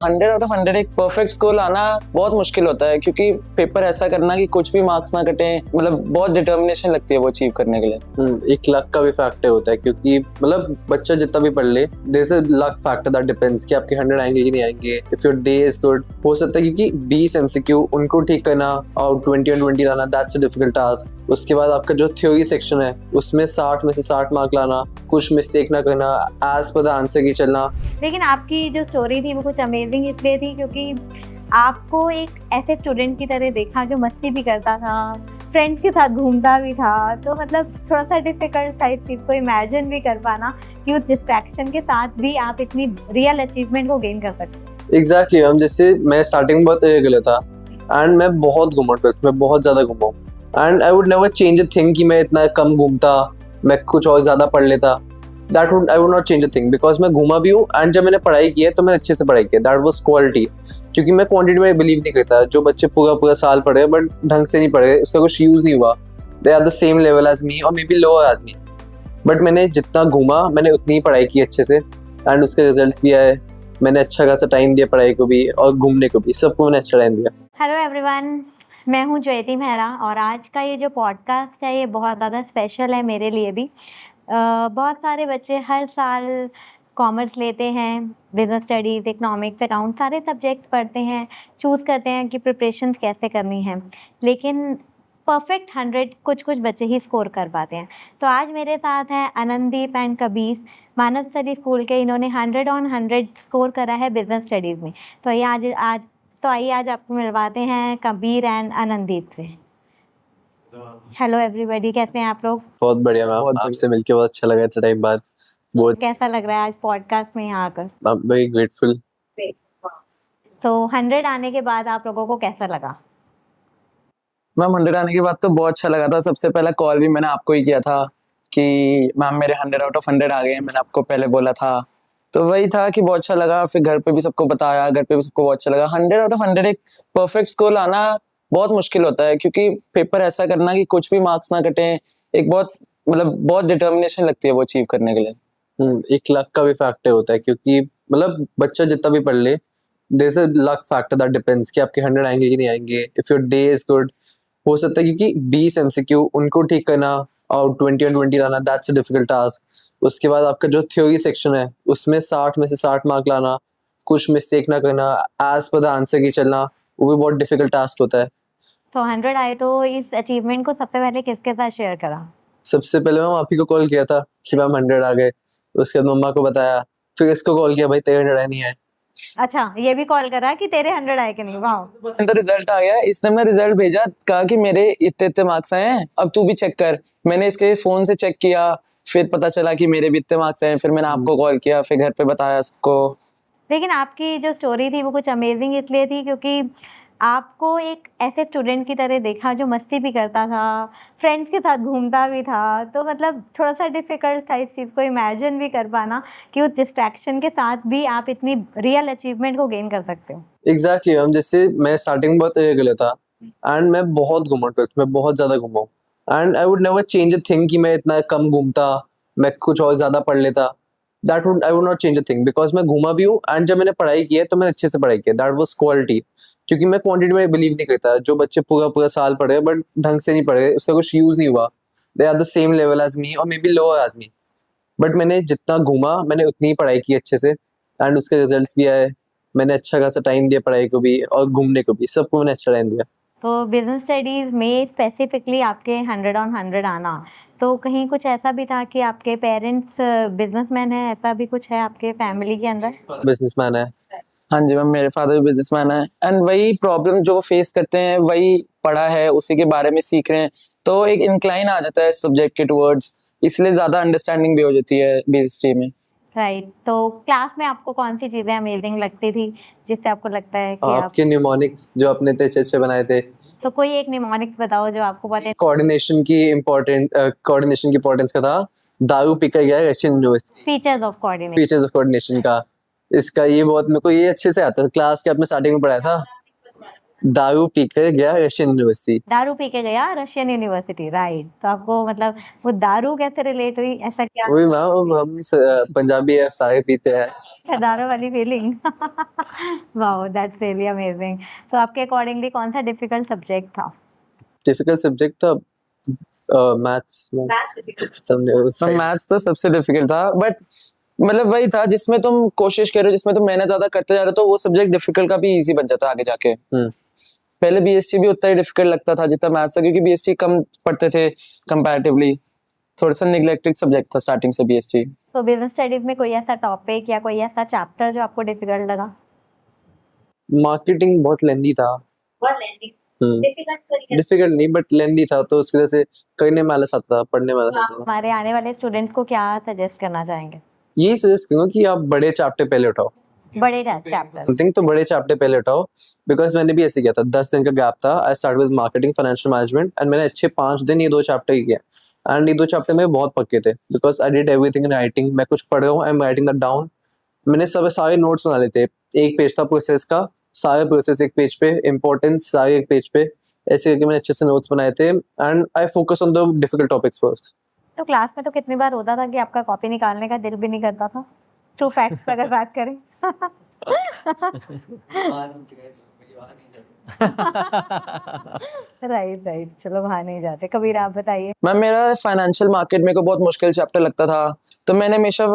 100 out of 100 एक perfect score लाना बहुत मुश्किल होता है, क्योंकि पेपर ऐसा करना कि कुछ भी मार्क्स ना कटे, मतलब बहुत डिटर्मिनेशन लगती है वो अचीव करने के लिए। एक लक का भी फैक्टर होता है, क्योंकि मतलब बच्चा जितना भी पढ़ ले, there is a luck factor that depends कि आपके 100 आएंगे कि नहीं आएंगे। If your day is good, हो सकता है क्योंकि 20 एमसीक्यू उनको ठीक करना और 20 on 20 लाना, दैट्स अ डिफिकल्ट टास्क। उसके बाद आपका जो थ्योरी सेक्शन है उसमें 60 में से 60 मार्क लाना, कुछ मिस्टेक ना करना, एज पर द आंसर की चलना। लेकिन आपकी जो स्टोरी थी वो कुछ अमेजिंग इसलिए थी क्योंकि आपको एक ऐसे स्टूडेंट की तरह देखा जो मस्ती भी करता था, फ्रेंड्स के साथ घूमता भी था, तो मतलब थोड़ा सा डिफिकल्ट था इस चीज़ को इमेजिन भी कर पाना कि उस डिस्ट्रैक्शन के साथ भी आप इतनी रियल अचीवमेंट को गेन कर सकते। एग्जैक्टली मैम, जैसे मैं स्टार्टिंग में बहुत इरेगुलर था एंड मैं बहुत घूमा, मैं बहुत ज़्यादा घूमा and I would never change a thing कि मैं इतना कम घूमता, मैं कुछ और ज़्यादा पढ़ लेता। I would not change a thing because मैं घूमा भी हूँ एंड जब मैंने पढ़ाई की है तो मैंने अच्छे से पढ़ाई की है, दैट वाज क्वालिटी। क्योंकि मैं क्वांटिटी में बिलीव नहीं करता। जो बच्चे पूरा पूरा साल पढ़े बट ढंग से नहीं पढ़े, उसका कुछ यूज़ नहीं हुआ, they are the same level as me और maybe lower as me. But मैंने जितना घूमा मैंने उतनी ही पढ़ाई की अच्छे से एंड उसके रिजल्ट्स भी आए। मैंने अच्छा खासा टाइम दिया पढ़ाई को भी और घूमने को भी, सबको मैंने अच्छा टाइम दिया। हेलो एवरीवन, मैं हूँ ज्योति मेहरा और आज का ये जो पॉडकास्ट है ये बहुत ज़्यादा स्पेशल है मेरे लिए भी। बहुत सारे बच्चे हर साल कॉमर्स लेते हैं, बिजनेस स्टडीज़, इकोनॉमिक्स, अकाउंट सारे सब्जेक्ट पढ़ते हैं, चूज़ करते हैं कि प्रिपरेशन कैसे करनी है, लेकिन परफेक्ट 100 कुछ कुछ बच्चे ही स्कोर कर पाते हैं। तो आज मेरे साथ हैं Anandeep and Kabir, Manav study school के। इन्होंने 100 on 100 स्कोर करा है बिजनेस स्टडीज़ में। तो आइए आज आपको मिलवाते हैं कबीर एंड आनंददीप से। हेलो एवरीबॉडी, कैसे हैं आप लोग? बहुत बढ़िया मैम, आपसे मिलके बहुत अच्छा लगा इतना टाइम बाद। बहुत कैसा लग रहा है आज पॉडकास्ट में यहाँ आकर? Very grateful. तो 100 आने के बाद आप लोगों को कैसा लगा? मैम 100 आने के बाद तो बहुत अच्छा लगा था। सबसे पहला कॉल भी मैंने आपको ही किया था कि मैम मेरे 100 आउट ऑफ 100 आ गए हैं, मैंने आपको पहले बोला था। तो वही था कि बहुत अच्छा लगा। फिर घर पे भी सबको बताया, घर पे भी सबको बहुत अच्छा लगा। 100 आउट ऑफ 100 एक परफेक्ट स्कोर लाना बहुत मुश्किल होता है, क्योंकि पेपर ऐसा करना कि कुछ भी मार्क्स ना कटे, एक बहुत मतलब बहुत डिटर्मिनेशन लगती है वो अचीव करने के लिए। एक लक का भी फैक्टर होता है, क्योंकि मतलब बच्चा जितना भी पढ़ ले, there is a luck factor that depends कि आपके 100 आएंगे कि नहीं आएंगे। If your day is good, हो सकता है क्योंकि 20 एमसीक्यू उनको ठीक करना और 20 on 20 लाना, दैट्स अ डिफिकल्ट टास्क। उसके बाद आपका जो थ्योरी सेक्शन है उसमें 60 में से 60 मार्क लाना, कुछ मिस्टेक ना करना, एज पर द आंसर की चलना, वो भी बहुत डिफिकल्ट टास्क होता है। तो 100 आए तो इस अचीवमेंट को सबसे पहले किसके साथ शेयर करा? सबसे पहले मैम आप ही को कॉल किया था कि मैम 100 आ गए। उसके बाद मम्मा को बताया, फिर इसको कॉल किया, भाई तेरे 100 आए नहीं आए। अच्छा, ये भी कॉल करा कि तेरे 100 आए कि नहीं? वाह। तो रिजल्ट आ गया, इसने मैं रिजल्ट भेजा, कहा कि मेरे इतने इतने मार्क्स आए हैं, अब तू भी चेक कर। मैंने इसके फोन से चेक किया, फिर पता चला कि मेरे भी इतने मार्क्स आए हैं। फिर मैंने आपको कॉल किया, फिर घर पे बताया सबको। लेकिन आपकी जो स्टोरी थी वो कुछ अमेजिंग इसलिए थी क्योंकि आपको एक ऐसे स्टूडेंट की तरह देखा जो मस्ती भी करता था, फ्रेंड्स के साथ घूमता भी था, तो मतलब थोड़ा सा डिफिकल्ट था इस चीज़ को इमेजिन भी कर पाना कि उस डिस्ट्रैक्शन के साथ भी आप इतनी रियल अचीवमेंट को गेन कर सकते हो। एग्जैक्टली मैम, जैसे मैं स्टार्टिंग में बहुत इरेगुलर था एंड मैं बहुत घूमा, मैं बहुत ज्यादा घूमा and I would never change a thing कि मैं इतना कम घूमता, मैं कुछ और ज्यादा पढ़ लेता। I would not change a thing because मैं घूमा भी हूँ एंड जब मैंने पढ़ाई की है तो मैंने अच्छे से पढ़ाई की है, दैट वाज क्वालिटी। क्योंकि मैं क्वांटिटी में बिलीव नहीं करता। जो बच्चे पूरा पूरा साल पढ़े बट ढंग से नहीं पढ़े, उसका कुछ यूज नहीं हुआ, they are the same level as me और maybe lower as me. But मैंने जितना घूमा मैंने उतनी ही पढ़ाई की अच्छे से एंड उसके रिजल्ट्स भी आए। मैंने अच्छा खासा टाइम दिया पढ़ाई को भी और घूमने को भी, सबको मैंने अच्छा टाइम दिया। तो बिजनेस स्टडीज़ में स्पेसिफिकली आपके 100 on 100 आना, तो कहीं कुछ ऐसा भी था कि आपके पेरेंट्स बिजनेसमैन हैं, ऐसा भी कुछ है आपके फैमिली के अंदर? बिजनेसमैन है। हाँ जी मैम, मेरे फादर भी बिजनेसमैन है एंड वही प्रॉब्लम जो फेस करते हैं वही पढ़ा है, उसी के बारे में सीख रहे हैं, तो एक इंक्लाइन आ जाता है सब्जेक्ट के टुवर्ड्स, इसलिए ज्यादा अंडरस्टैंडिंग भी हो जाती है बिजनेस में। राइट। तो क्लास में आपको कौन सी चीज़ें अमेजिंग लगती थी जिससे आपको लगता है कि आप आपके न्यूमोनिक्स जो अपने इतने अच्छे अच्छे बनाए थे, तो कोई एक निमोनिक्स बताओ जो आपको पता है? कोऑर्डिनेशन की इम्पोर्टेंस का था। दारू पीकर गया Russian university, features of coordination. Features of coordination का। इसका ये बहुत मेरे को ये अच्छे से आता है, क्लास के आपने स्टार्टिंग में पढ़ाया था। दारू पीकर गया रशियन यूनिवर्सिटी। दारू पी के गया रशियन यूनिवर्सिटी, राइट। तो आपको मतलब वो दारू कैसे रिलेट हुई, ऐसा क्या वही मैम, हम पंजाबी है, सारे पीते हैं। है दारू वाली feeling? Wow, that's really amazing. तो आपके अकॉर्डिंगली कौन सा डिफिकल्ट सब्जेक्ट था? डिफिकल्ट सब्जेक्ट था मैथ्स। तो मैथ्स तो सबसे डिफिकल्ट था, बट मतलब वही था जिसमें तुम कोशिश कर रहे हो, जिसमें तुम मेहनत ज्यादा करते जा रहे हो, तो वो सब्जेक्ट डिफिकल्ट का भी इजी बन जाता है आगे जाके। पहले बीएसटी भी उतना ही डिफिकल्ट लगता था जितना मैथ्स था, क्योंकि बीएसटी कम पढ़ते थे कंपैरेटिवली। थोड़ा सा निग्लेक्टेड सब्जेक्ट था स्टार्टिंग से बीएसटी। तो बिजनेस स्टडीज में कोई ऐसा टॉपिक या कोई ऐसा चैप्टर जो आपको डिफिकल्ट लगा? मार्केटिंग बहुत लेंदी था। बहुत लेंदी, डिफिकल्ट नहीं बट लेंदी था, तो उसकी वजह से करने में आलस आता था, पढ़ने में आलस आता था। हमारे आने वाले स्टूडेंट्स को क्या सजेस्ट करना चाहेंगे? यही सजेस्ट करूंगा कि आप बड़े चैप्टर पहले उठाओ। बड़े चैप्टर। समथिंग तो बड़े चैप्टर पहले उठाओ, बिकॉज मैंने भी ऐसे किया था। 10 दिन का गैप था। I start with marketing, financial management, and मैंने अच्छे 5 दिन ये 2 चैप्टर ही किए। एंड ये 2 चैप्टर में बहुत पक्के थे, because I did everything in writing. मैं कुछ पढ़ रहा हूँ, I am writing that down. मैंने सब सारे नोट्स बना लेते। एक पेज था प्रोसेस का, सारे प्रोसेस एक पेज पे, इंपॉर्टेंस सारे एक पेज पे, ऐसे करके मैंने अच्छे से नोट्स बनाए थे। And I focus on the difficult topics first. तो क्लास में तो कितनी बार होता था कि आपका कॉपी निकालने का दिल भी नहीं करता था? ट्रू फैक्ट्स अगर बात करें। राइट राइट, चलो वहाँ नहीं जाते। कबीर आप बताइए। मैम मेरा फाइनेंशियल मार्केट मेरे को बहुत मुश्किल चैप्टर लगता था, तो मैंने हमेशा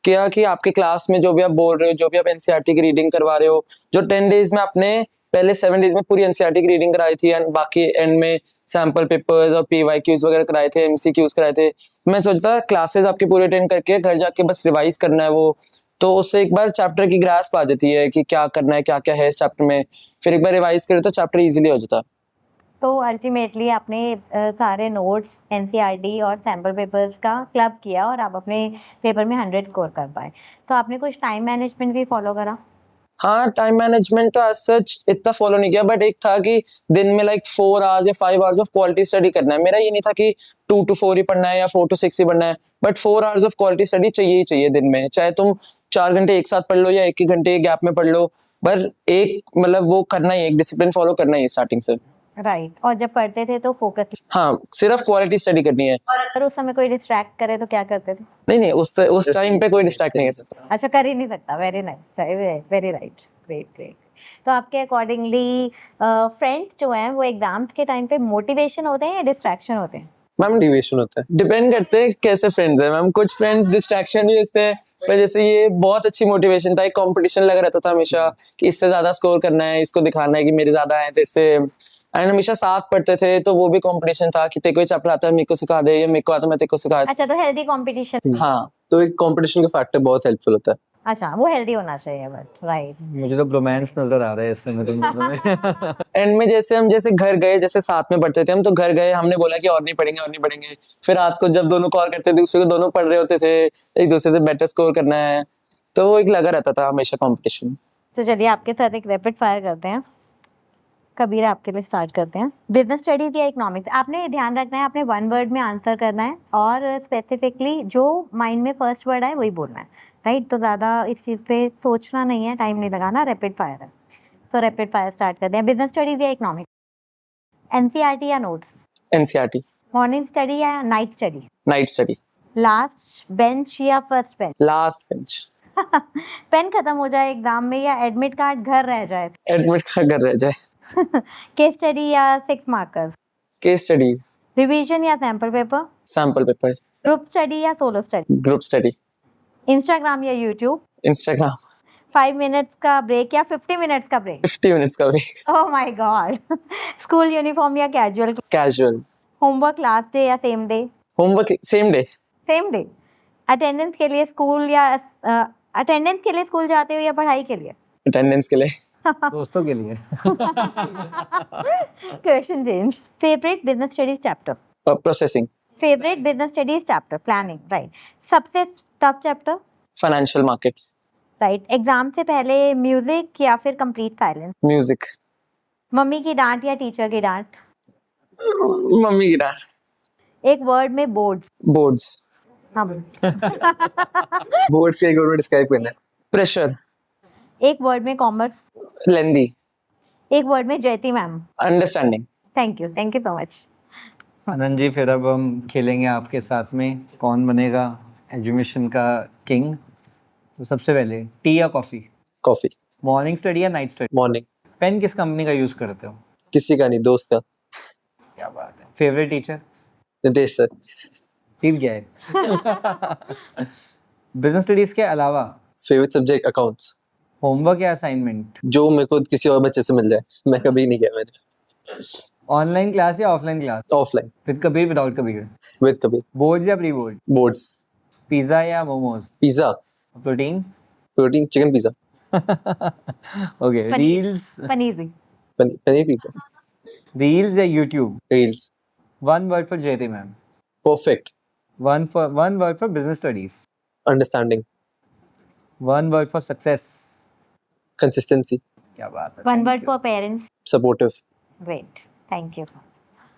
किया कि आपके क्लास में जो भी आप बोल रहे हो, जो भी आप एनसीईआरटी की रीडिंग करवा रहे हो, जो 10 डेज में आपने पहले 7 डेज में पूरी एनसीईआरटी की रीडिंग कराई थी, एंड बाकी एंड में सैम्पल पेपर्स और पीवाईक्यूज वगैरह कराए थे, एमसीक्यूज कराए थे। मैं सोचता क्लासेस आपके पूरे अटेंड करके घर जाके बस रिवाइज करना है वो, तो उससे एक बार चैप्टर की ग्रास्प आ जाती है कि क्या करना है, क्या क्या है इस चैप्टर में। फिर एक बार रिवाइज करो तो चैप्टर इजीली हो जाता है। तो अल्टीमेटली आपने सारे नोट्स, एनसीईआरटी और सैम्पल पेपर्स का क्लब किया और आप अपने पेपर में 100 स्कोर कर पाए। तो आपने कुछ टाइम मैनेजमेंट भी फॉलो करा? हाँ, टाइम मैनेजमेंट तो एज सच इतना फॉलो नहीं किया, बट एक था कि दिन में लाइक 4 आवर्स या 5 आवर्स ऑफ क्वालिटी स्टडी करना है। मेरा ये नहीं था कि 2 to 4 ही पढ़ना है या 4 to 6 ही पढ़ना है, but 4 hours of quality study चाहिए ही चाहिए दिन में। चाहे तुम 4 घंटे एक साथ पढ़ लो या एक घंटे गैप में पढ़ लो, पर एक मतलब वो करना ही, एक डिसिप्लिन फॉलो करना ही स्टार्टिंग से। राइट। और जब पढ़ते थे तो फोकस, हाँ, सिर्फ क्वालिटी स्टडी करनी है। और अगर उस समय कोई डिस्ट्रैक्ट करे तो क्या करते थे? नहीं, उस टाइम पे कोई डिस्ट्रैक्ट नहीं कर सकता। अच्छा, कर ही नहीं सकता। Very nice, very right, great great. तो आपके अकॉर्डिंगली फ्रेंड्स जो हैं वो एग्जाम्स के टाइम पे मोटिवेशन होते हैं या डिस्ट्रैक्शन होते हैं? मैम डिविएशन होता है। डिपेंड करते हैं कैसे फ्रेंड्स हैं मैम। कुछ फ्रेंड्स डिस्ट्रैक्शन भी देते हैं, पर जैसे ये बहुत अच्छी मोटिवेशन था। एक कंपटीशन लगा रहता था हमेशा कि इससे ज्यादा स्कोर करना है, इसको दिखाना है कि मेरे ज्यादा है तेरे से। एंड हमेशा साथ पढ़ते थे, तो वो भी कंपटीशन था कि तेरे को चैप्टर आता है मेरे को सिखा दे, या मेरे को आता है मैं तेरे को सिखा। अच्छा, तो हेल्दी कंपटीशन। हाँ, तो एक कंपटीशन का फैक्टर बहुत हेल्पफुल होता है। अच्छा, वो हेल्दी होना चाहिए, बट राइट। मुझे तो रोमांस नजर आ रहा है इसमें तुम दोनों में। एंड में जैसे हम जैसे घर गए, जैसे साथ में पढ़ते थे हम, तो घर गए हमने बोला कि और नहीं पढ़ेंगे और नहीं पढ़ेंगे। फिर रात को जब दोनों कॉल करते थे दूसरे को, दोनों पढ़ रहे होते थे, एक दूसरे से बेटर स्कोर करना है, तो वो एक लगा रहता था हमेशा कंपटीशन। तो चलिए आपके साथ एक रैपिड फायर करते हैं। कबीर आपके लिए स्टार्ट करते हैं। बिजनेस स्टडीज या इकोनॉमिक्स, आपने ध्यान रखना है, आपने 1 वर्ड में आंसर करना है और स्पेसिफिकली जो माइंड में फर्स्ट वर्ड आए वही बोलना है, राइट? तो ज़्यादा इस चीज़ पे सोचना नहीं है, टाइम नहीं लगाना, रैपिड फायर है। तो रैपिड फायर स्टार्ट करते हैं। बिजनेस स्टडीज या इकोनॉमिक्स, एनसीईआरटी या नोट्स, एनसीईआरटी। मॉर्निंग स्टडी या night study, night study. Last bench या first bench, last bench. Pen खत्म हो जाए एग्जाम में या एडमिट कार्ड घर रह जाए, एडमिट का घर रह जाए। केस स्टडी या 6 मार्कर्स, केस स्टडीज। रिवीजन या sample paper, sample papers. Group study या solo study, group study. Instagram या यूट्यूब, इंस्टाग्राम। 5 मिनट्स का ब्रेक या 50 मिनट्स का ब्रेक, 50 मिनट्स का break. Oh my God, school uniform या casual, casual. Homework last day या same day, homework same day. Same day, attendance के लिए school या अटेंडेंस के लिए स्कूल जाते हो या पढ़ाई के लिए? अटेंडेंस के लिए। दोस्तों के लिए। Question change. Favourite business studies chapter, processing. Favourite business studies chapter, planning, right. सबसे tough chapter, financial markets. Right. Exam से पहले म्यूजिक या फिर कंप्लीट साइलेंस, म्यूजिक। मम्मी की डांट या टीचर की डांट, मम्मी की डांट। एक वर्ड में बोर्ड्स, बोर्ड्स। हाँ बोर्ड्स के एक वर्ड में डिस्क्राइब करना है। प्रेशर। एक वर्ड में कॉमर्स, लेंदी। एक वर्ड में Jayati ma'am. Understanding. Thank you so much. Anand ji, फिर अब हम खेलेंगे आपके साथ में कौन बनेगा एजुकेशन का किंग। तो सबसे पहले टी या कॉफी, कॉफी। मॉर्निंग स्टडी या नाइट स्टडी, मॉर्निंग। पेन किस कंपनी का यूज करते हो? किसी का नहीं, दोस्त का। क्या बात है। Favourite teacher? नितेश सर। ठीक क्या है। बिजनेस स्टडीज के अलावा फेवरेट सब्जेक्ट अकाउंट्स। होमवर्क या असाइनमेंट, जो मेरे को किसी और बच्चे से मिल जाए, मैं कभी नहीं किया मैंने। ऑनलाइन क्लास या offline class, offline. With Kabir without Kabir, with कभी। बोर्ड्स या प्री बोर्ड, बोर्ड्स। पिज्जा या momos, pizza. Protein. Protein chicken pizza. Okay, reels, paneer भी। पनीर पिज्जा। रील्स या YouTube? Reels. One word for Jayati ma'am, perfect. One word for business studies, understanding. One word for success. Consistency. क्या बात है। One word for parents. Supportive. Great, thank you.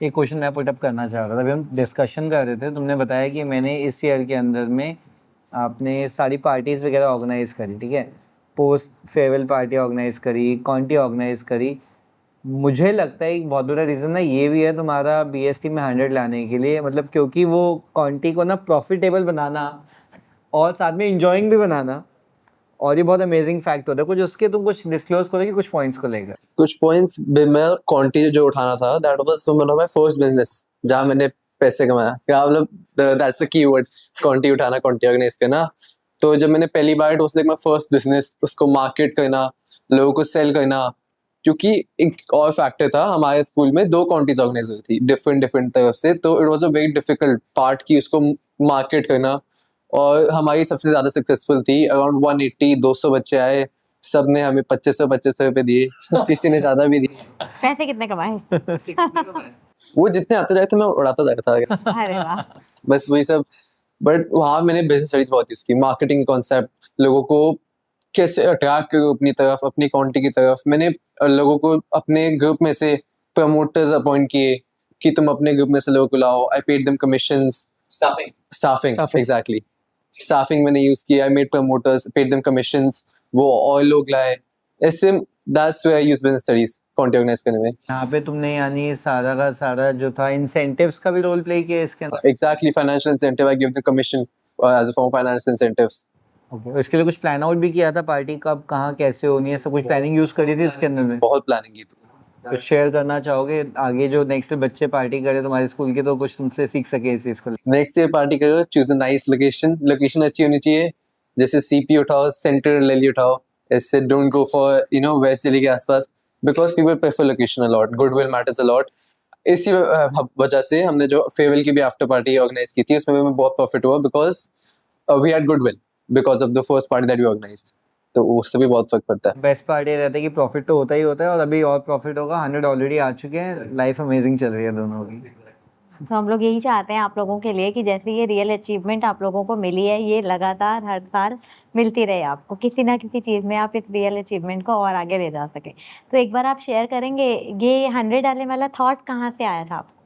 एक question मैं put up करना चाह रहा था। अभी हम डिस्कशन कर रहे थे, तुमने बताया कि मैंने इस ईयर के अंदर में आपने सारी पार्टीज वगैरह ऑर्गेनाइज करी, ठीक है, पोस्ट फेयरवेल पार्टी ऑर्गेनाइज करी, कॉन्टी ऑर्गेनाइज करी। मुझे लगता है एक बहुत बड़ा रीज़न ना ये भी है तुम्हारा बीएसटी में 100 लाने के लिए, मतलब क्योंकि वो कॉन्टी को ना प्रॉफिटेबल बनाना और साथ में इंजॉइंग भी बनाना, और ये बहुत अमेजिंग फैक्ट होता है। कुछ उसके तुम कुछ डिस्क्लोज करोगे कुछ पॉइंट्स को लेकर? कुछ पॉइंट्स। मैं क्वांटिटी जो उठाना था, that was one of my first business जहां मैंने पैसे कमाया। क्या मतलब, दैट्स द कीवर्ड, क्वांटिटी उठाना, क्वांटिटी ऑर्गेनाइज करना। तो जब मैंने पहली बार, it was like my first business, उसको मार्केट करना, लोगों को सेल करना। क्योंकि एक और फैक्टर था, हमारे स्कूल में 2 क्वांटिटीज ऑर्गेनाइज हुई थी डिफरेंट तरफ से, तो it was a very difficult part की उसको मार्केट करना। और हमारी सबसे ज्यादा सक्सेसफुल थी, अराउंड 180-200 बच्चे आए, सब ने हमें 2500 रुपए दिए, किसी ने ज्यादा भी दिए। पैसे कितने कमाए? वो जितने आते जाते मैं उड़ाता जाता था। अरे वाह। बस वही सब। बट वहाँ मैंने बिजनेस स्टडीज बहुत यूज की, मार्केटिंग कॉन्सेप्ट, लोगों को कैसे अट्रैक्ट करूँ अपनी तरफ, अपनी क्वांटिटी की तरफ। मैंने लोगों को अपने ग्रुप में से प्रमोटर्स अपॉइंट किए कि तुम अपने ग्रुप में से लोगों को लाओ। I paid them commissions. Staffing exactly. Staffing मैंने यूज किया, I made promoters, paid them commissions, वो और लोग लाए। ऐसे that's where I use business studies quantity organise करने में। यहाँ पे तुमने यानी सारा का सारा जो था इंसेंटिव्स का भी रोल प्ले किया इसके अंदर? Exactly, financial incentive. I give the commission as a form of financial incentives. Okay, इसके लिए कुछ प्लान आउट भी किया था, पार्टी कब कहाँ कैसे होनी है, सब कुछ प्लानिंग यूज करी थी इसके अंदर में? बहुत प्लानिंग की थी। कुछ शेयर करना चाहोगे आगे जो नेक्स्ट बच्चे पार्टी करे तुम्हारे स्कूल के, तो कुछ तुमसे सीख सके इस चीज को? नेक्स्ट ईयर पार्टी करो, choose a nice location. Location अच्छी होनी चाहिए, जैसे सीपी उठाओ, सेंट्रल दिल्ली उठाओ। ऐसे don't go for west Delhi के आसपास, because people prefer location a lot, goodwill matters a lot. इसी वजह से हमने जो फेयरवेल की भी आफ्टर पार्टी ऑर्गेनाइज की थी, उसमें हमें बहुत प्रॉफिट हुआ, because we had goodwill because of the first party that we organised. तो उससे भी बहुत फर्क पड़ता है। बेस्ट पार्ट ये रहता है कि प्रॉफिट तो होता ही होता है, और अभी और प्रॉफिट होगा। 100 ऑलरेडी आ चुके हैं, लाइफ अमेजिंग चल रही है दोनों की। तो हम लोग यही चाहते हैं आप लोगों के लिए कि जैसे ये रियल अचीवमेंट आप लोगों को मिली है, ये लगातार हर साल मिलती रहे आपको, किसी ना किसी चीज़ में आप इस रियल अचीवमेंट को और आगे ले जा सके। तो एक बार आप शेयर करेंगे ये 100 डालने वाला थॉट कहाँ से आया था आपको?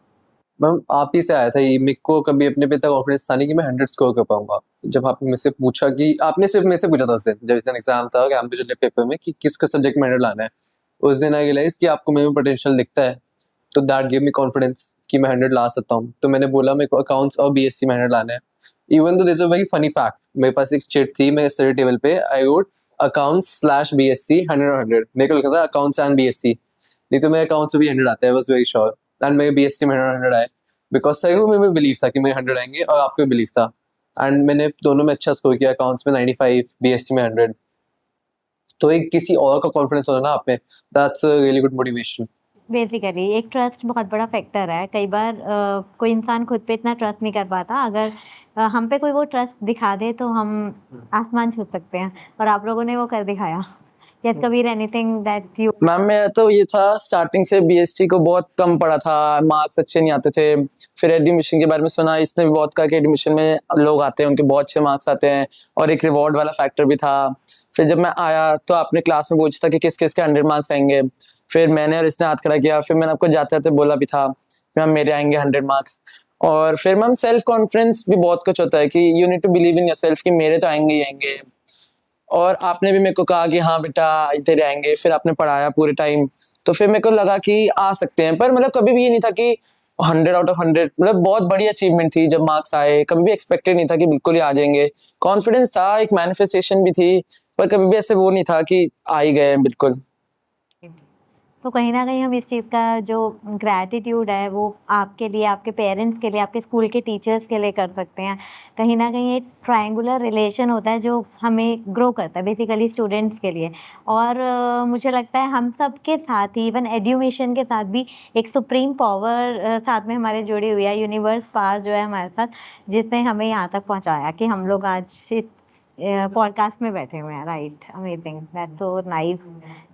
मैम आप ही से आया था ये। मेरे को कभी अपने पे इतना कॉन्फिडेंस था नहीं कि मैं 100 स्कोर कर पाऊंगा। जब आपने मेरे से पूछा कि आपने सिर्फ मेरे से पूछा था उस दिन, जब इस दिन एग्जाम था कैंपस पेपर में, कि किसका सब्जेक्ट में 100 लाना है, उस दिन आई रियलाइज कि आपको मेरे में पोटेंशियल दिखता है। तो दैट गिव मी कॉन्फिडेंस कि मैं 100 ला सकता हूँ। तो मैंने बोला मेरे को अकाउंट्स और बीएससी में 100 लाना है। Even though this a very funny fact, मेरे पास एक चिट थी मेरे स्टडी टेबल पे, आई रोट अकाउंट्स/बीएससी 100 और 100। मेरे को लिखा था अकाउंट्स एंड बीएससी, नहीं तो मेरे अकाउंट्स में भी 100 आता है, वाज वेरी श्योर। एंड मेरे बीएससी में 100 आए, बिकॉज सही में बिलीव था कि मेरे 100 आएंगे, और आपको बिलीव था। एंड मैंने दोनों में अच्छा स्कोर किया, अकाउंट्स में 95, बीएससी में 100। तो एक किसी और का कॉन्फिडेंस होना ना आप में, that's a really good motivation. Basically एक ट्रस्ट बहुत बड़ा फैक्टर है। कई बार कोई इंसान खुद पे इतना ट्रस्ट नहीं कर पाता, अगर हम पे कोई वो ट्रस्ट दिखा दे तो हम आसमान छू सकते हैं, और आप लोगों ने वो कर दिखाया। Yes Kabir, anything that you? Ma'am मेरा तो ये था, स्टार्टिंग से बीएसटी को बहुत कम पड़ा था, मार्क्स अच्छे नहीं आते थे। फिर एडमिशन के बारे में सुना, इसने भी बहुत कहा कि एडमिशन में लोग आते हैं उनके बहुत अच्छे मार्क्स आते हैं, और एक रिवॉर्ड वाला फैक्टर भी था। फिर जब मैं आया तो आपने क्लास में पूछा था कि किस किस के 100 मार्क्स आएंगे, फिर मैंने और इसने हाथ खड़ा किया। फिर मैंने आपको जाते जाते बोला भी था कि मैम मेरे आएंगे 100 मार्क्स। और फिर मैम सेल्फ कॉन्फिडेंस भी बहुत कुछ होता है कि you need to believe in yourself कि मेरे तो आएंगे ही आएंगे। और आपने भी मेरे को कहा कि हाँ बेटा तेरे आएंगे। फिर आपने पढ़ाया पूरे टाइम, तो फिर मेरे को लगा कि आ सकते हैं, पर मतलब कभी भी ये नहीं था कि 100 आउट ऑफ 100, मतलब बहुत बड़ी अचीवमेंट थी जब मार्क्स आए। कभी भी एक्सपेक्टेड नहीं था कि बिल्कुल ही आ जाएंगे। कॉन्फिडेंस था, एक मैनिफेस्टेशन भी थी, पर कभी भी ऐसे वो नहीं था कि आ ही गए बिल्कुल। तो कहीं ना कहीं हम इस चीज़ का जो ग्रैटिट्यूड है वो आपके लिए, आपके पेरेंट्स के लिए, आपके स्कूल के टीचर्स के लिए कर सकते हैं। कहीं ना कहीं एक ट्रायंगुलर रिलेशन होता है जो हमें ग्रो करता है बेसिकली स्टूडेंट्स के लिए। और मुझे लगता है हम सब के साथ ही, इवन एजुकेशन के साथ भी एक सुप्रीम पावर साथ में हमारे जुड़ी हुई है, यूनिवर्स पावर जो है हमारे साथ, जिसने हमें यहाँ तक पहुँचाया कि हम लोग आज पॉडकास्ट में बैठे हुए हैं। Right, amazing, that's so nice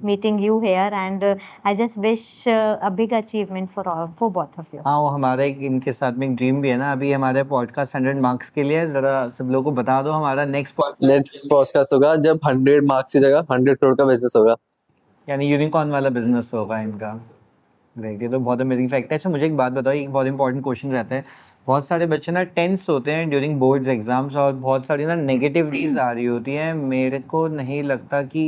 meeting you here and I just wish a big achievement for both of you. हाँ, वो हमारा एक इनके साथ में एक ड्रीम भी है ना। अभी हमारे पॉडकास्ट 100 मार्क्स के लिए जरा सब लोगों को बता दो, हमारा नेक्स्ट पॉडकास्ट नेक्स्ट पॉडकास्ट होगा जब 100 मार्क्स की जगह 100 करोड़ का बिजनेस होगा। यानी यूनिकॉर्न वाला बिजनेस होगा इनका। राइट, ये तो बहुत अमेजिंग फैक्ट है। अच्छा, मुझे एक बात बताओ, एक बहुत इंपॉर्टेंट क्वेश्चन रहता है। बहुत सारे बच्चे ना टेंस होते हैं ड्यूरिंग बोर्ड्स एग्जाम्स, और बहुत सारी ना नेगेटिविटीज आ रही होती हैं। मेरे को नहीं लगता कि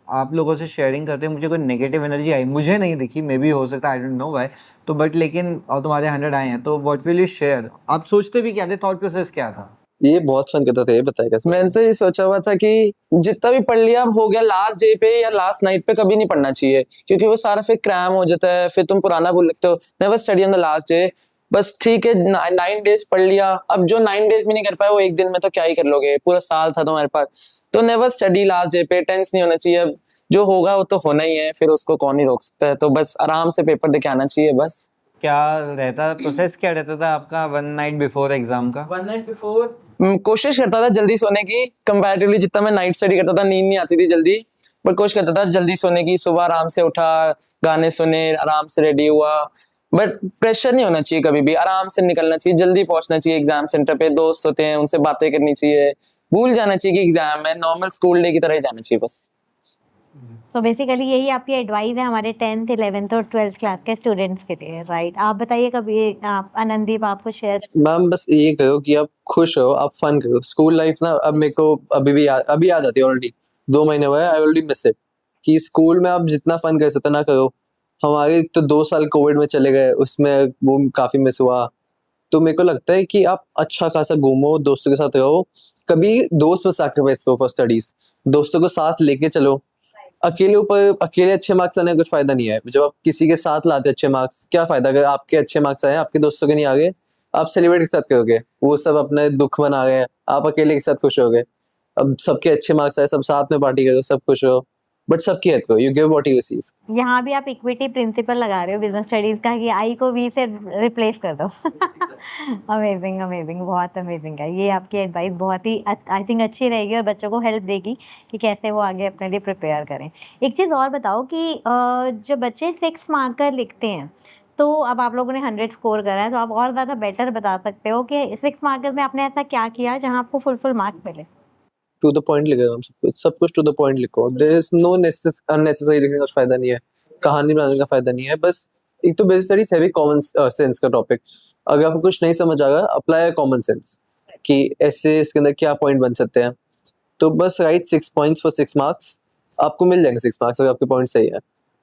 आप लोगों से शेयरिंग करते मुझे कोई नेगेटिव एनर्जी आई, मुझे नहीं दिखी। मे बी हो सकता है, आई डोंट नो व्हाई। तो बट लेकिन और तुम्हारे 100 आए हैं, तो व्हाट विल यू शेयर? आप सोचते भी क्या थे, थॉट प्रोसेस क्या था? ये बहुत फन करता था, ये बताया कैसे? मैंने तो ये सोचा हुआ था कि जितना भी पढ़ लिया अब हो गया, लास्ट डे पे या लास्ट नाइट पे कभी नहीं पढ़ना चाहिए, क्योंकि वो सारा फिर क्रैम हो जाता है, फिर तुम पुराना भूल लगते हो। Never study on the last day. बस ठीक है, 9 डेज पढ़ लिया, अब जो 9 डेज भी नहीं कर पाए वो एक दिन में तो क्या ही कर लोगे, पूरा साल था तुम्हारे पास। तो नेवर स्टडी लास्ट डे पे, टेंस नहीं होना चाहिए। अब जो होगा वो तो होना ही है, फिर उसको कौन ही रोक सकता है। तो बस आराम से पेपर देके आना चाहिए बस। क्या रहता प्रोसेस, क्या रहता था आपका 1 नाइट बिफोर एग्जाम का? 1 नाइट बिफोर कोशिश करता था जल्दी सोने की। कंपैरेटिवली जितना मैं नाइट स्टडी करता था, नींद नहीं आती थी जल्दी, पर कोशिश करता था जल्दी सोने की। सुबह आराम से उठा, गाने सुने, आराम से रेडी हुआ। बट प्रेशर नहीं होना चाहिए कभी भी, आराम से निकलना चाहिए, जल्दी पहुंचना चाहिए एग्जाम सेंटर पे। दोस्त होते हैं, उनसे बातें करनी चाहिए, भूल जाना चाहिए कि एग्जाम है, नॉर्मल स्कूल डे की तरह ही जाना चाहिए बस। तो बेसिकली यही आपकी एडवाइस है हमारे 10th 11th और 12th क्लास के स्टूडेंट्स के लिए। राइट, आप बताइए कभी आप आनंदीप, आपको शेयर। मैम बस ये कहो कि आप खुश हो, आप फन करो। स्कूल लाइफ ना अब मेरे को अभी याद आती है। ऑलरेडी 2 महीने हुए, आई ऑलरेडी मिस इट। कि स्कूल में आप जितना फन कर सकते ना करो। हमारे तो 2 साल कोविड में चले गए, उसमें वो काफी मिस हुआ। तो मेरे को लगता है कि आप अच्छा खासा घूमो, दोस्तों के साथ रहो। कभी दोस्त पर सैक्रिफाइस करो फॉर स्टडीज, दोस्तों को साथ लेके चलो। अकेले अच्छे मार्क्स लाने का कुछ फायदा नहीं है। जब आप किसी के साथ लाते अच्छे मार्क्स, क्या फायदा अगर आपके अच्छे मार्क्स आए, आपके दोस्तों के नहीं आ गए? आप सेलिब्रेट के साथ करोगे, वो सब अपने दुख मना गए, आप अकेले के साथ खुश होगे। अब सबके अच्छे मार्क्स आए, सब साथ में पार्टी करो, सब खुश हो, बट सबकी हेल्प करो। You give what you receive. यहाँ भी आप इक्विटी प्रिंसिपल लगा रहे हो बिजनेस स्टडीज का कि आई को वी से रिप्लेस कर दो। अमेजिंग, अमेजिंग, बहुत अमेजिंग है ये आपकी एडवाइस। बहुत ही आई थिंक अच्छी रहेगी और बच्चों को हेल्प देगी कि कैसे वो आगे अपने लिए प्रिपेयर करें। एक चीज़ और बताओ कि जो बच्चे 6 मार्कर लिखते हैं, तो अब आप लोगों ने 100 स्कोर करा है, तो आप और ज़्यादा बेटर बता सकते हो कि 6 मार्कर में आपने ऐसा क्या किया जहाँ आपको फुल मार्क्स मिले? टू द पॉइंट लिखो, हम सब कुछ टू द पॉइंट लिखो। देयर इज नो अननेसेसरी लिखने का फायदा नहीं है, कहानी बनाने का फायदा नहीं है। बस एक तो basic studies heavy common sense का टॉपिक। अगर आपको कुछ नहीं समझ आएगा, अप्लाई कॉमन सेंस कि ऐसे इसके अंदर क्या पॉइंट बन सकते हैं। तो बस राइट 6 पॉइंट्स फॉर 6 मार्क्स, आपको मिल जाएंगे 6 मार्क्स अगर आपके पॉइंट सही है।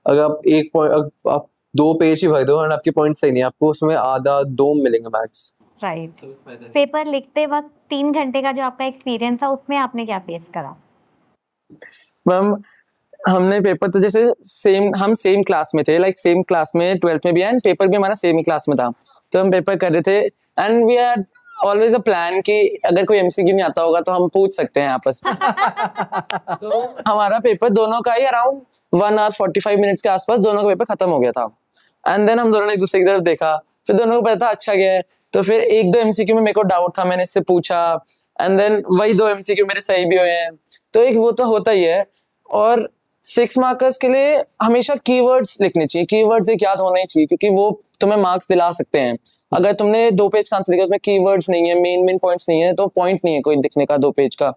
अगर आप एक पॉइंट आप 2 पेज ही भर दो और आपके पॉइंट सही नहीं, आपको उसमें आधा 2 मिलेंगे मैक्स। राइट, पेपर लिखते वक्त 3 घंटे का जो आपका एक्सपीरियंस था उसमें आपने क्या फेस करा? मैम हमने पेपर तो जैसे हम सेम क्लास में थे, लाइक सेम क्लास में 12th में भी, एंड पेपर भी हमारा सेम ही क्लास में था। तो हम पेपर कर रहे थे and we had always a plan कि अगर कोई एमसीक्यू नहीं आता होगा तो हम पूछ सकते हैं आपस में। तो हमारा पेपर दोनों का ही अराउंड 1 आवर 45 मिनट्स के आसपास दोनों का पेपर खत्म हो गया था। एंड देन हम दोनों ने एक दूसरे की तरफ देखा, फिर दोनों को पता था अच्छा गया है। तो फिर 1-2 एमसीक्यू में मेरे को डाउट था, मैंने इससे पूछा, एंड देन वही 2 एमसीक्यू मेरे सही भी हुए हैं। तो एक वो तो होता ही है। और 6 मार्कर्स के लिए हमेशा कीवर्ड्स लिखने चाहिए, कीवर्ड्स एक याद होने चाहिए, क्योंकि वो तुम्हें मार्क्स दिला सकते हैं। अगर तुमने 2 पेज का आंसर लिखा, उसमें कीवर्ड्स नहीं है, मेन पॉइंट्स नहीं है, तो पॉइंट नहीं है कोई लिखने का 2 पेज का।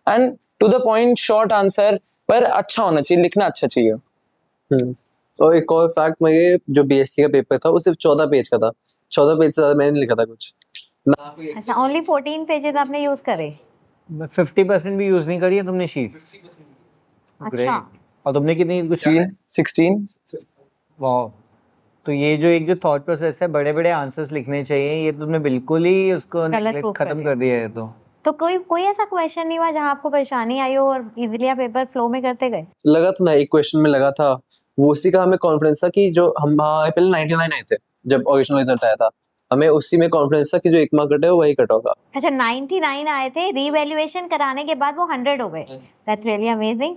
And to the point, short answer, पर अच्छा होना चाहिए, लिखना अच्छा चाहिए। और एक और फैक्ट, मैं ये जो बीएससी का पेपर था वो सिर्फ 14 पेज का था। 14 पेज से ज्यादा मैंने नहीं लिखा था कुछ ना। अच्छा, ओनली 14 पेजेस आपने यूज करे? 50% भी यूज नहीं करी है तुमने शीट्स? अच्छा, और तुमने कितनी? कुछ 16 वाह, तो ये जो थॉट प्रोसेस है बड़े बड़े आंसर्स लिखने चाहिए, ये तुमने बिल्कुल ही उसको गलत proof कर खत्म दिया। कर दिया है। तो कोई ऐसा क्वेश्चन नहीं हुआ जहाँ आपको परेशानी आई हो और इजीली आप पेपर फ्लो में करते गए? लगा था ना, एक क्वेश्चन में लगा था, वो उसी का हमें कॉन्फिडेंस था कि जो हम पहले 99 आए थे जब ओरिजिनल रिजल्ट आया था, हमें उसी में कॉन्फिडेंस था कि जो एक मार्क कटे वही कट होगा। अच्छा, 99 आए थे, रीवैल्यूएशन कराने के बाद वो 100 हो गए। That's really amazing.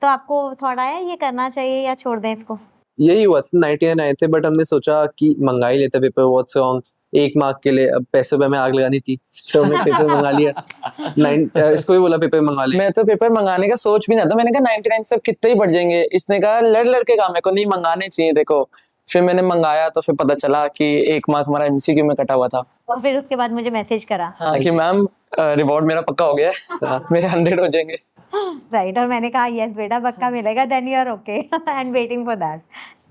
तो आपको थॉट आया ये करना चाहिए या छोड़ दें इसको? यही हुआ था, 99 आए थे, बट हमने सोचा कि मंगा ही लेते पेपर, व्हाट्स रॉन्ग, एक मार्क के लिए, अब पैसे पे हमें आग लगानी थी तो हमने पेपर मंगा लिया। इसको भी बोला पेपर मंगा ले। मैं तो पेपर मंगाने का सोच भी नहीं था, मैंने कहा 99 से कितने ही बढ़ जाएंगे, इसने कहा लड़ लड़ के काम है को नहीं मंगाने चाहिए देखो। फिर मैंने मंगाया तो फिर पता चला कि एक मार्क हमारा एमसीक्यू में कटा हुआ था। और फिर उसके बाद मुझे मैसेज करा, हाँ कि मैम रिवॉर्ड मेरा पक्का हो गया है, मेरे 100 हो जाएंगे। राइट, और मैंने कहा यस बेटा पक्का मिलेगा, then you are okay and waiting for that.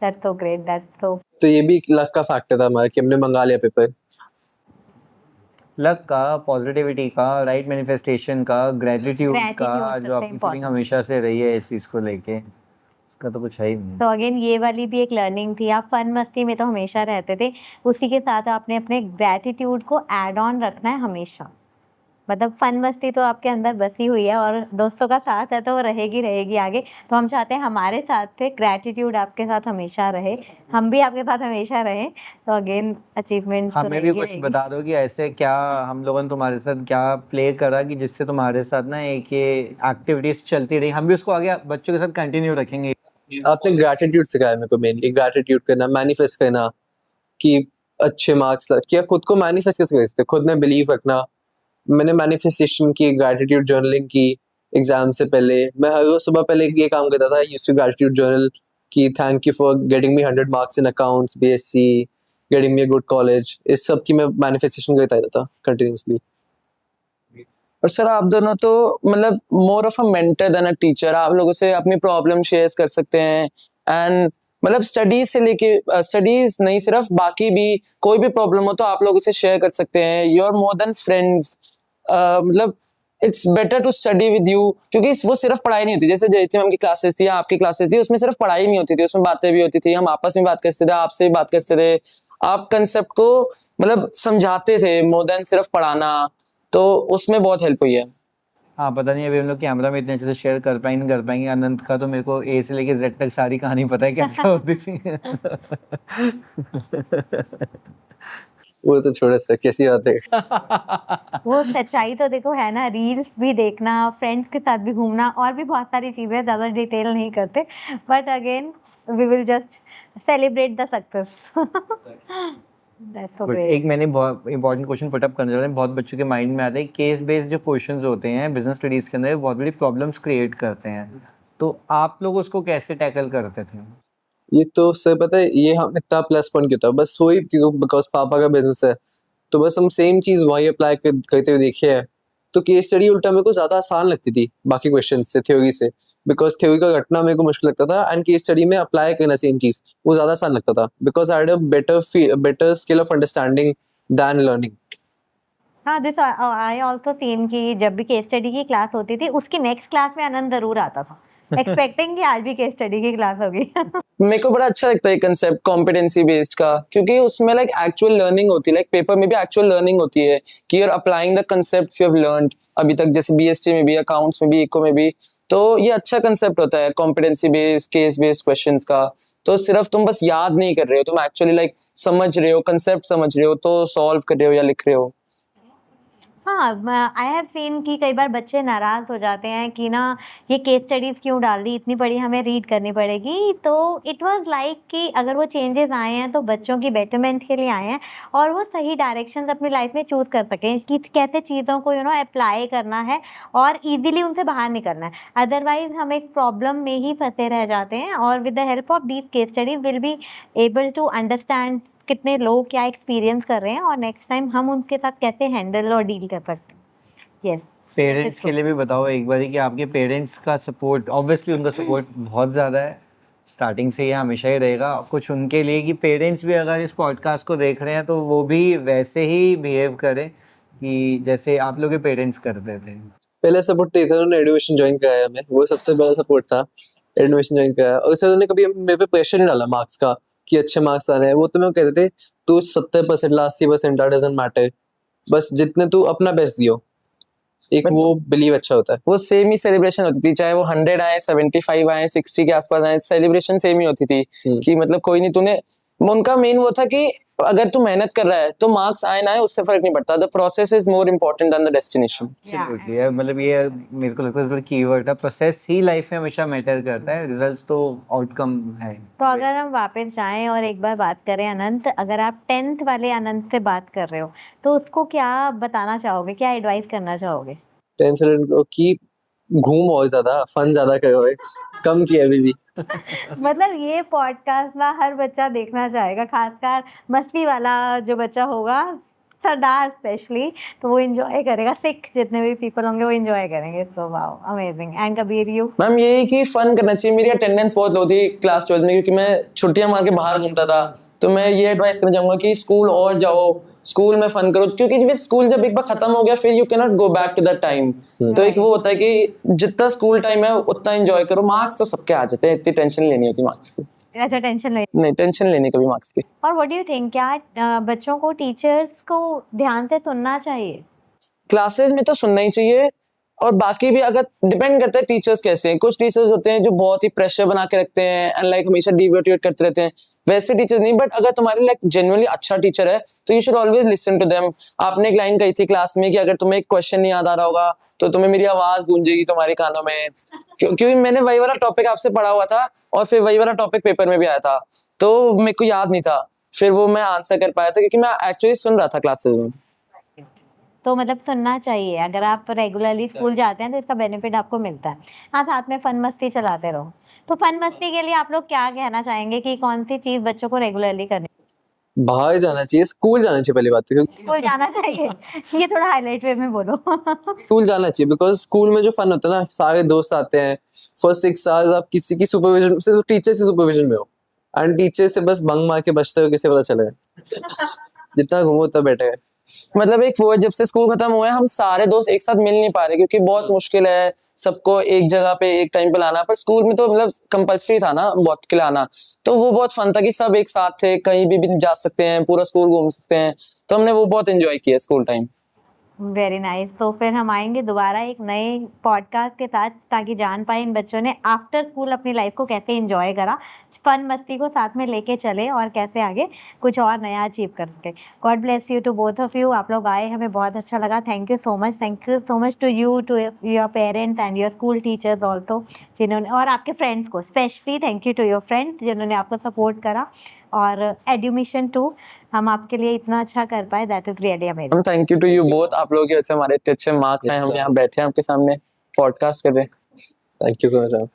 That's so great, that's so. तो ये भी एक लक का फैक्टर था हमारा कि हमने मंगा लिया पेपर। लक का, पॉजिटिविटी का, राइट मैनिफेस्टेशन का, ग्रेटिट्यूड का, Gratitude जो सबसे आपकी फीलिंग important। हमेशा से रही है इस चीज़ को लेके, उसका तो कुछ है ही नहीं। तो अगेन ये वाली भी एक लर्निंग थी, आप फन मस्ती में तो हमेशा रहते थे, उसी के साथ आपने अपने ग्रेटिट्यूड को ऐड ऑन रखना है हमेशा। मतलब फन मस्ती तो आपके अंदर बसी हुई है और दोस्तों का साथ है तो वो रहेगी रहेगी आगे। तो हम चाहते हैं हमारे साथ से ग्रेटिट्यूड आपके साथ हमेशा रहे, हम भी आपके साथ हमेशा रहें। तो अगेन अचीवमेंट तो हमें भी रहेगी कुछ रहेगी। बता दो कि ऐसे क्या हम लोगों ने तुम्हारे साथ क्या प्ले करा कि जिससे तुम्हारे साथ ना एक ये एक्टिविटीज चलती रही, हम भी उसको आगे बच्चों के साथ कंटिन्यू रखेंगे। आपने ग्रैटिट्यूड सिखाया मेरे को, मेनली ग्रैटिट्यूड करना, मैनिफेस्ट करना कि अच्छे मार्क्स कि आप खुद को मैनिफेस्ट कैसे कर सकते, खुद में बिलीव रखना। मैंने मैनिफेस्टेशन की, ग्रैटिट्यूड जर्नलिंग की, एग्जाम से पहले मैं हर रोज सुबह पहले ये काम करता था, यूज्ड टू ग्रैटिट्यूड जर्नल कि thank you for getting me 100 marks in accounts, BSc, getting me a good college, इस सब की मैं मैनिफेस्टेशन करता रहता था कंटिन्यूअसली। और सर आप दोनों तो मतलब more of a mentor than a teacher, आप लोगों से अपनी प्रॉब्लम शेयर कर सकते हैं। एंड मतलब स्टडीज से लेके स्टडीज नहीं, सिर्फ बाकी भी कोई भी प्रॉब्लम हो तो आप लोगों से शेयर कर सकते हैं। You are more than friends. मतलब it's better to study with you, क्योंकि वो सिर्फ पढ़ाई नहीं होती, जैसे जयती मैम की क्लासेस थी या आपकी क्लासेस थी, उसमें सिर्फ पढ़ाई नहीं होती थी, उसमें बातें भी होती थी, हम आपस में बात करते थे, आपसे भी बात करते थे, आप कंसेप्ट को मतलब समझाते थे मोर देन सिर्फ पढ़ाना, तो उसमें बहुत हेल्प हुई है। हाँ, पता नहीं अभी हम लोग कैमरा में इतने अच्छे से शेयर कर पाएंगे नहीं कर पाएंगे। अनंत का तो मेरे को ए से लेके जेड तक सारी कहानी पता है क्या क्या होती थी। वो तो छोड़ो सर, कैसी बात है। वो सच्चाई तो देखो है ना, रील्स भी देखना, फ्रेंड्स के साथ भी घूमना, और भी बहुत सारी चीजें, ज्यादा डिटेल नहीं करते, but again we will just celebrate the success. That's so But great. एक मैंने बहुत इंपॉर्टेंट क्वेश्चन पुट अप करने वाला है, बहुत बच्चों के माइंड में आता है, केस बेस्ड जो क्वेश्चंस होते हैं बिजनेस स्टडीज के अंदर बहुत बड़ी प्रॉब्लम्स क्रिएट करते हैं, तो आप लोग उसको कैसे टैकल करते थे? ये तो सर पता है, ये हम इतना प्लस पॉइंट क्यों था, बस वही क्योंकि बिकॉज पापा का बिजनेस है, तो बस हम सेम चीज वही अप्लाई करते हुए देखे है। तो केस स्टडी उल्टा मेरे को ज्यादा आसान लगती थी बाकी क्वेश्चन से, थ्योरी से, बिकॉज थ्योरी का रटना मेरे को मुश्किल लगता था, एंड केस स्टडी में अप्लाई करना सेम चीज वो ज्यादा आसान लगता था, because I had a better skill of understanding than learning. हाँ, दिस आई ऑल्सो सीन कि जब भी केस स्टडी की क्लास होती थी उसकी नेक्स्ट क्लास में आनंद जरूर आता था, एक्सपेक्टिंग कि आज भी केस स्टडी की क्लास होगी। मेरे को बड़ा अच्छा लगता है कंसेप्ट कॉम्पिटेंसी बेस्ड का, क्योंकि उसमें लाइक एक्चुअल लर्निंग होती है, लाइक पेपर में भी एक्चुअल लर्निंग होती है कि you are applying the concepts you have learned अभी तक, जैसे बीएसटी में भी, अकाउंट्स में भी, इको में भी। तो ये अच्छा कंसेप्ट होता है competency based, case based questions का। तो सिर्फ तुम बस याद नहीं कर रहे हो, तुम एक्चुअली लाइक समझ रहे हो, कंसेप्ट समझ रहे हो, तो सॉल्व कर रहे हो या लिख रहे हो। हाँ, आई हैव सीन कि कई बार बच्चे नाराज हो जाते हैं कि ना ये केस स्टडीज क्यों डाल दी, इतनी बड़ी हमें रीड करनी पड़ेगी। तो इट वाज लाइक कि अगर वो चेंजेस आए हैं तो बच्चों की बेटरमेंट के लिए आए हैं, और वो सही डायरेक्शंस अपनी लाइफ में चूज कर सकें कि कैसे चीज़ों को अप्लाई करना है और इजीली उनसे बाहर निकलना है। अदरवाइज हम एक प्रॉब्लम में ही फंसे रह जाते हैं, और with the help of these case studies will be able to understand कितने लोग क्या एक्सपीरियंस कर रहे हैं, और नेक्स्ट टाइम हम उनके साथ कैसे हैंडल और डील कर सकते हैं। यस, पेरेंट्स के लिए भी बताओ एक बार कि आपके पेरेंट्स का सपोर्ट, ऑब्वियसली उनका सपोर्ट बहुत ज़्यादा है, स्टार्टिंग से ये हमेशा ही रहेगा। कुछ उनके लिए कि पेरेंट्स भी अगर इस पॉडकास्ट को देख रहे हैं तो वो भी वैसे ही बिहेव करें कि जैसे आप लोग के पेरेंट्स करते थे। पहले सपोर्ट था, उन्होंने एडुकेशन ज्वाइन कराया हमें, वो सबसे बड़ा सपोर्ट था। एडमिशन ज्वाइन कराया, और उससे उन्होंने कभी मेरे पे प्रेशर नहीं डाला मार्क्स का कि अच्छे मार्क्स आ रहे हैं। वो तो मैं कहते थे तू 70% ला, 80% डजंट मैटर, बस जितने तू अपना बेस्ट दियो, एक बस- वो बिलीव अच्छा होता है। वो सेम ही सेलिब्रेशन होती थी, चाहे वो 100 आए, 75 आए, 60 के आसपास आए, सेलिब्रेशन सेम ही होती थी कि मतलब कोई नहीं तूने, उनका मेन वो था कि अगर तू मेहनत कर रहा है तो मार्क्स आए ना आए उससे फर्क नहीं पड़ता, the process is more important then the destination. Absolutely, यार मतलब ये मेरे को लगता है कीवर्ड है, प्रोसेस ही लाइफ में हमेशा मैटर करता है, रिजल्ट्स तो आउटकम है। तो अगर हम वापस जाएं और एक बार बात करें अनंत, अगर आप 10th वाले अनंत से बात कर रहे हो तो उसको क्या बताना चाहोगे, क्या एडवाइस करना चाहोगे? टेंशन की घूम और ज्यादा फन ज्यादा करो, कम किया अभी भी। मतलब ये पॉडकास्ट ना हर बच्चा देखना चाहेगा, खासकर मस्ती वाला जो बच्चा होगा, सरदार स्पेशली, तो वो एंजॉय करेगा, सिख जितने भी पीपल होंगे वो एंजॉय करेंगे। तो wow, amazing. And Kabir, you? Ma'am यही कि फन करना चाहिए। मेरी अटेंडेंस बहुत लो थी क्लास 12 में क्योंकि मैं छुट्टियां मार के बाहर घूमता था, तो मैं ये एडवाइस करना चाहूंगा कि स्कूल और जाओ, स्कूल में फन करो, क्योंकि जब स्कूल जब एक बार खत्म हो गया फिर you cannot go back to that time. तो एक वो होता है कि जितना स्कूल टाइम है उतना एंजॉय करो, मार्क्स तो सबके आ जाते हैं, इतनी टेंशन लेनी होती मार्क्स की, अच्छा, टेंशन नहीं। नहीं टेंशन लेनी कभी मार्क्स की। और व्हाट डू यू थिंक, क्या बच्चों को टीचर्स को ध्यान से सुनना चाहिए? क्लासेस में तो सुनना ही चाहिए, और बाकी भी अगर डिपेंड करता है टीचर्स कैसे हैं। कुछ टीचर्स होते हैं जो बहुत ही प्रेशर बना के रखते हैं एंड लाइक हमेशा डिमोटिवेट करते रहते हैं, वैसे टीचर्स नहीं। बट अगर तुम्हारे लाइक जेन्युइनली अच्छा टीचर है तो you should always listen to them. आपने एक लाइन कही थी क्लास में कि अगर तुम्हें एक क्वेश्चन नहीं याद आ रहा होगा तो तुम्हें मेरी आवाज गूंजेगी तुम्हारे कानों में, क्योंकि मैंने वही वाला टॉपिक आपसे पढ़ा हुआ था और फिर वही वाला टॉपिक पेपर में भी आया था, तो मेरे को याद नहीं था, फिर वो मैं आंसर कर पाया था क्योंकि मैं एक्चुअली सुन रहा था क्लासेस में। तो मतलब सुनना चाहिए, अगर आप रेगुलरली स्कूल जाते हैं तो इसका बेनिफिट आपको मिलता है। हाँ, साथ में फन मस्ती चलाते रहो। तो फन मस्ती के लिए आप लोग क्या कहना चाहेंगे कि कौन सी चीज बच्चों को रेगुलरली करनी? बाहर जाना चाहिए, स्कूल जाना चाहिए पहली बात तो, क्योंकि स्कूल जाना चाहिए। ये थोड़ा हाईलाइट वे में बोलो। स्कूल जाना चाहिए बिकॉज स्कूल में जो फन होता है ना, सारे दोस्त आते हैं, फर्स्ट 6 आवर्स आप किसी की सुपरविजन से, टीचर से सुपरविजन में हो, एंड टीचर से बस बंक मार के बचते हो, किसे पता चलेगा। जितना घूमो उतना बेटर है। मतलब एक वो है, जब से स्कूल खत्म हुआ है हम सारे दोस्त एक साथ मिल नहीं पा रहे क्योंकि बहुत मुश्किल है सबको एक जगह पे एक टाइम पे लाना, पर स्कूल में तो मतलब कंपलसरी था ना बहुत के लाना, तो वो बहुत फन था कि सब एक साथ थे, कहीं भी जा सकते हैं, पूरा स्कूल घूम सकते हैं, तो हमने वो बहुत एंजॉय किया स्कूल टाइम। Very nice. तो फिर हम आएंगे दोबारा एक नए पॉडकास्ट के साथ, ताकि जान पाए इन बच्चों ने आफ्टर स्कूल अपनी लाइफ को कैसे एंजॉय करा, फन मस्ती को साथ में लेके चले और कैसे आगे कुछ और नया अचीव कर सके। God bless you two both of you. आप लोग आए, हमें बहुत अच्छा लगा। Thank you so much. Thank you so much to you, to your parents and your school teachers also, जिन्होंने, और आपके फ्रेंड्स को specially thank you to your friends जिन्होंने आपको सपोर्ट करा, और एडमिशन टू हम आपके लिए इतना अच्छा कर पाए, that is really amazing. Thank you to you both, आप लोगों की वजह से हमारे इतने अच्छे मार्क्स आए, हम यहाँ बैठे हैं आपके सामने पॉडकास्ट कर रहे हैं। Thank you so much.